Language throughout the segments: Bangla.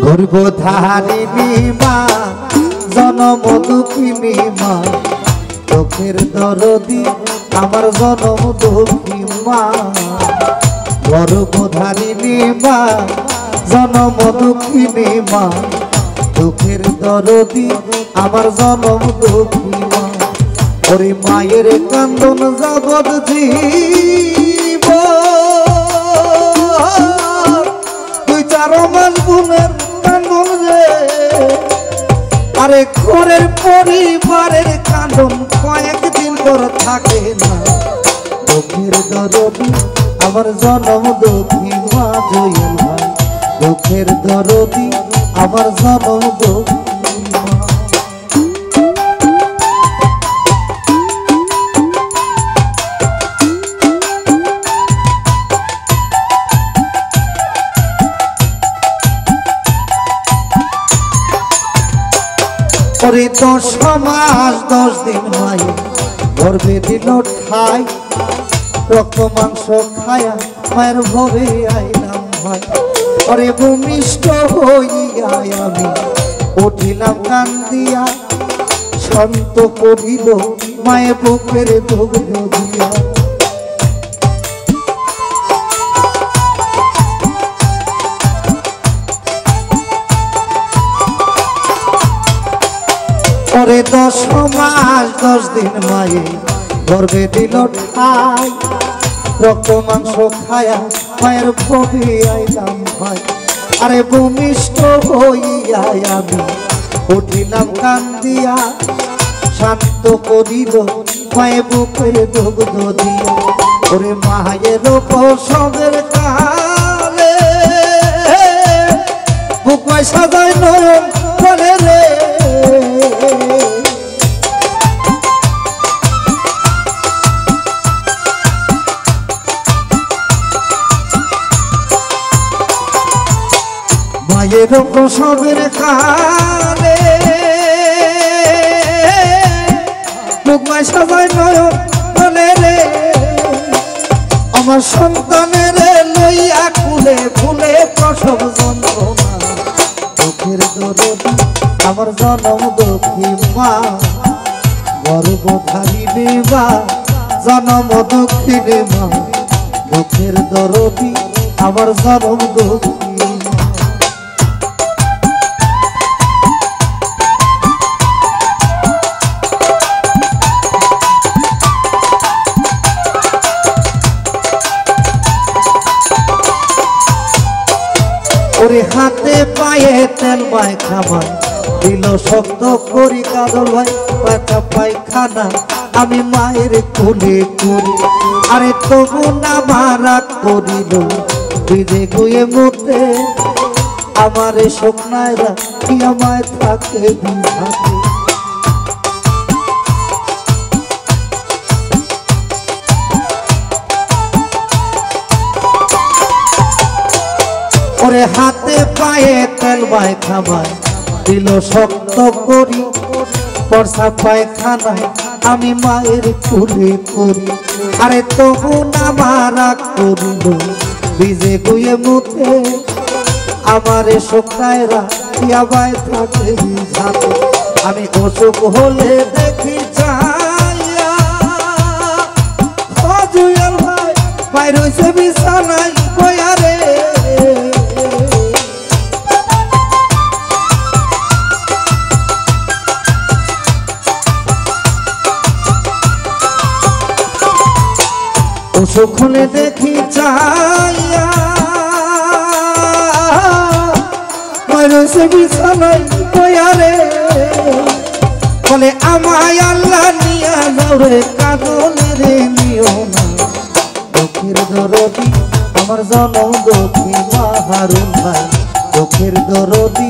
গর্ভধারিণী মা জনম দুঃখিনী মা চোখের দরদি আমার জনম দুঃখী মা গর্ভধারিণী মা জনম দুঃখিনী মা চোখের দরদি আমার জনম দুঃখী মা ওরে মায়ের কান্দন জগৎ জীব তুই চার মান গুণের কান্দন রে আরে ঘরের পরিবারের কান্দন কয়েকদিন পর থাকে না চোখের দরদি আমার জনম দুঃখী মা জয়েল ভাই চোখের দরদি আমার জনম দুঃখী ওরে 10 মাস 10 দিন মায়ে গর্ভে দিল ঠাই রক্ত মাংস খায়া মায়ের ভবে আইলাম ভাই ওরে ভূমিষ্ঠ হইয়া আমি উঠিলাম কান্দিয়া শান্ত করিল মায়ের বুকের দুগ্ধ দিয়া ওরে 10 মাস 10 দিন মায়ে গর্ভে দিল ঠাই রক্ত মাংস খায়া মায়ের ভবে আইলাম ভাই আরে ভূমিষ্ঠ হইয়া আমি উঠিলাম কান্দিয়া শান্ত করিল মায়ের বুকের দুগ্ধ দিয়া ওরে মায়ের প্রসবের কালে বুক সাজায় নয়ন বলে রে মায়ের প্রসবের কালে মুখমায় সাজায় নয়ন বলে রে আমার সন্তানের লইয়া কুলে ফুলে প্রসব যন্ত্রণা চোখের দরদি আমার জনম দুঃখী মা গর্ভধারিণী মা জনম দুঃখিনী মা চোখের দরদি আমার জনম দুঃখী ওরে হাতে পায়ে তেল মাখামা দিল শক্ত করি কাজল ভাই পাতা পায়খানা আমি মায়ের কোলে করি আরে তবু না মারা করিল বিদে গুয়ে মতে আমার স্বপ্নায়রা কি আমায় থাকে বিধাতে ওরে হাতে পায়ে তেল মাখামায় দিল শক্ত করি বর্ষা পায়খানায় আমি মায়ের কোলে করি আরে তবু না মারা করিল বিজে গুয়ে মুতে আমার স্বপ্নায়রা কি আমায় থাকে বিধাতে আমি অসুখ হলে দেখি যাইয়া জুয়েল ভাই পাই রয়েছে বিছানায় বয়া রে অসুখলে দেখি যাইয়া মরছে বিছানায় বয়া রে বলে আমায় আল্লাহ নিয়া যাও রে কাঁদলে রে নিও না চোখের দরদি আমার জনম দুঃখী মা হারুন ভাই চোখের দরদি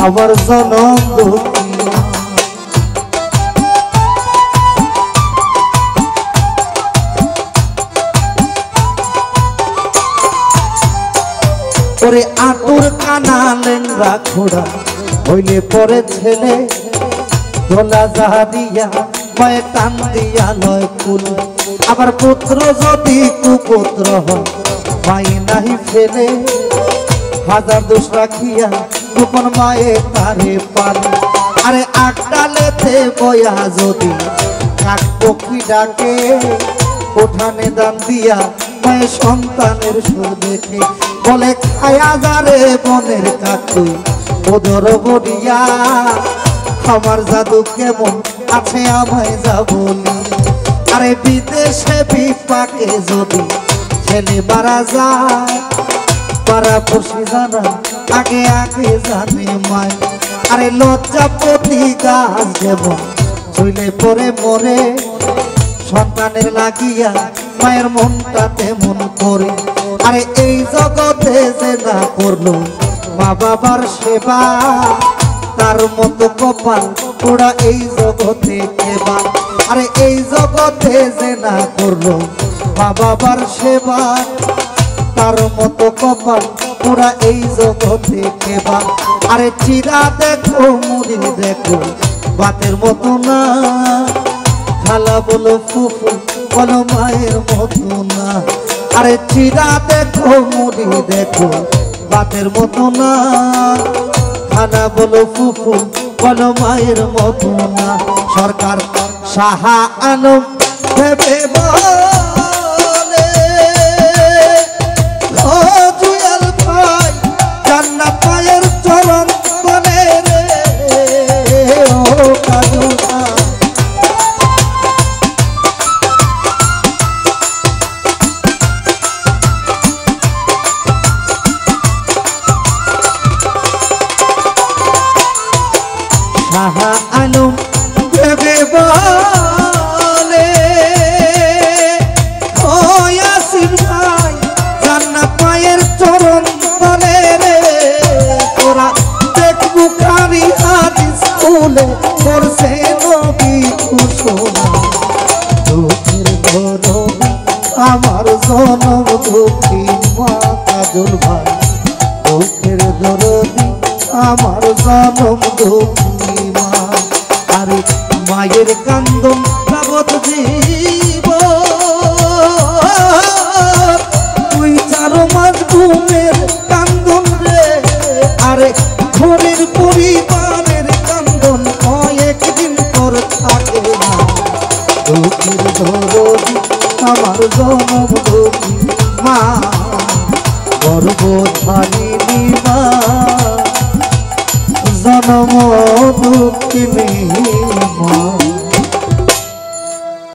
আমার জনম দুঃখী ওরে আতুর কানা লেঙ্গা খোড়া হইলে পরে ছেলে ধোলা যাহা দিয়া মায়ে টান দিয়া লয় কুল আবার পুত্র যদি কুপুত্র হয় মাই নাহি ফেলে হাজার দোষ রাখিয়া গোপন মায়ে তারে পারে আরে আকডালেতে বয়া যদি কাক পক্ষী ডাকে উঠানে দান দিয়া মায়ের সন্তানের সুর দেখে বলে খায়া যারে বনের কাকুই ওদর বড়িয়া আমার জাদু কেমন আছে আমায় যা বলি আরে বিদেশে বিপাকে যদি ছেলে মারা যায় পাড়াপড়শি জানা আগে আগে জানে মায় আরে লজ্জাপতি গাছ যেমন ঝুলে পরে মরে সন্তানের লাগিয়া মায়ের মনটা তেমন করে আরে এই জগতে যে না করলো মা বাবার সেবা তার মতো কপাল ওরা এই জগতে কেবা আরে এই জগতে যে না করলো মা বাবার সেবা তার মতো কপাল ওরা এই জগতে কেবা আরে চিরা দেখো মুড়ি দেখো বাতের মতো না খালা বলো ফুফু বলো মায়ের মতো না আরে চিরা দেখো মুড়ি দেখো বাতের মতো না খালা বলো ফুফু বলো মায়ের মতো না সরকার শাহ আলম ভেবে বলে ও জুয়েল ভাই জান্নাত মায়ের চরণ বলে রে ও কাজুনা শাহ আলম ভেবে বলে ও ইয়াসির ভাই জান্নাত মায়ের চরণ বলে রে তোরা দেখ বুখারী হাদিস খুলে করছে নবী ঘোষণা দুঃখের ধরনী আমার জনম দুঃখী মা কাজল ভাই দুঃখের ধরনী আমার জনম দুঃখী মা আরে মায়ের কান্দন যাবত জীব তুই 4 মাস ঘুমের কান্দন রে আরে ঘরের পরিবারের কান্দন কয়েকদিন পর থাকে না দুঃখের ধরনী আমার জনম দুঃখী মা গর্ভধারিণী মা জনম দুঃখিনী মা।